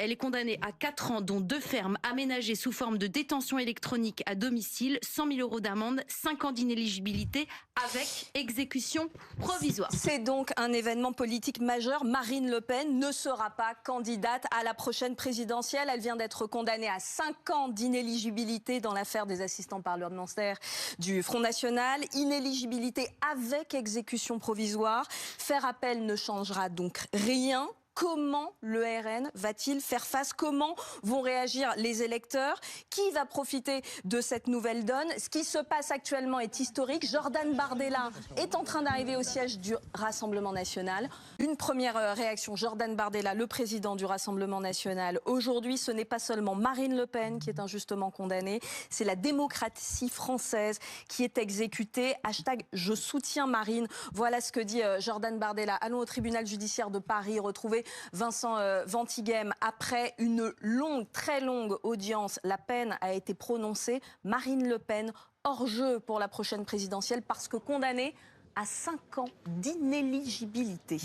Elle est condamnée à 4 ans, dont 2 fermes aménagées sous forme de détention électronique à domicile, 100 000 euros d'amende, 5 ans d'inéligibilité avec exécution provisoire. C'est donc un événement politique majeur. Marine Le Pen ne sera pas candidate à la prochaine présidentielle. Elle vient d'être condamnée à 5 ans d'inéligibilité dans l'affaire des assistants parlementaires du Front National. Inéligibilité avec exécution provisoire. Faire appel ne changera donc rien. Comment le RN va-t-il faire face? Comment vont réagir les électeurs? Qui va profiter de cette nouvelle donne? Ce qui se passe actuellement est historique. Jordan Bardella est en train d'arriver au siège du Rassemblement national. Une première réaction, Jordan Bardella, le président du Rassemblement national. Aujourd'hui, ce n'est pas seulement Marine Le Pen qui est injustement condamnée, c'est la démocratie française qui est exécutée. Hashtag je soutiens Marine. Voilà ce que dit Jordan Bardella. Allons au tribunal judiciaire de Paris retrouver Vincent Ventighem. Après une longue, très longue audience, la peine a été prononcée. Marine Le Pen hors jeu pour la prochaine présidentielle parce que condamnée à 5 ans d'inéligibilité.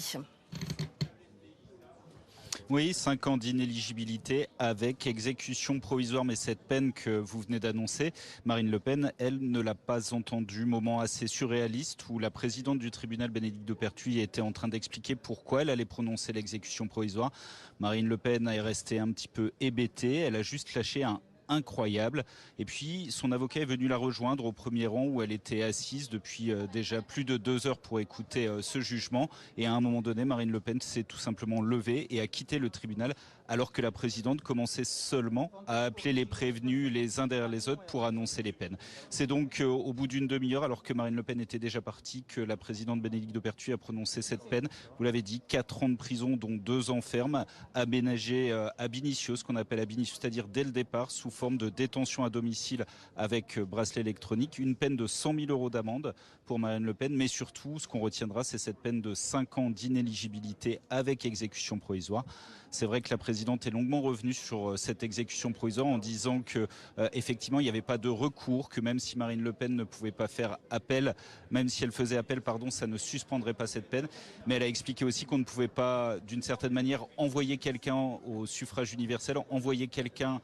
Oui, 5 ans d'inéligibilité avec exécution provisoire. Mais cette peine que vous venez d'annoncer, Marine Le Pen, elle ne l'a pas entendue. Moment assez surréaliste où la présidente du tribunal, Bénédicte de Pertuis, était en train d'expliquer pourquoi elle allait prononcer l'exécution provisoire. Marine Le Pen est restée un petit peu hébétée. Elle a juste lâché un incroyable. Et puis, son avocat est venu la rejoindre au premier rang où elle était assise depuis déjà plus de 2 heures pour écouter ce jugement. Et à un moment donné, Marine Le Pen s'est tout simplement levée et a quitté le tribunal alors que la présidente commençait seulement à appeler les prévenus les uns derrière les autres pour annoncer les peines. C'est donc au bout d'une demi-heure, alors que Marine Le Pen était déjà partie, que la présidente Bénédicte de Pertuis a prononcé cette peine. Vous l'avez dit, 4 ans de prison, dont 2 ans ferme, aménagé ab initio, ce qu'on appelle ab initio, c'est-à-dire dès le départ, sous forme de détention à domicile avec bracelet électronique, une peine de 100 000 euros d'amende pour Marine Le Pen, mais surtout, ce qu'on retiendra, c'est cette peine de 5 ans d'inéligibilité avec exécution provisoire. C'est vrai que la présidente est longuement revenue sur cette exécution provisoire en disant que effectivement, il n'y avait pas de recours, que même si Marine Le Pen ne pouvait pas faire appel, même si elle faisait appel, pardon, ça ne suspendrait pas cette peine. Mais elle a expliqué aussi qu'on ne pouvait pas, d'une certaine manière, envoyer quelqu'un au suffrage universel, envoyer quelqu'un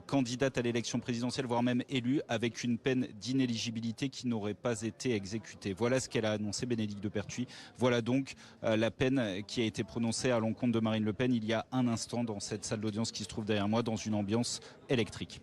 candidate à l'élection présidentielle, voire même élue, avec une peine d'inéligibilité qui n'aurait pas été exécutée. Voilà ce qu'elle a annoncé, Bénédicte de Pertuis. Voilà donc la peine qui a été prononcée à l'encontre de Marine Le Pen il y a un instant dans cette salle d'audience qui se trouve derrière moi, dans une ambiance électrique.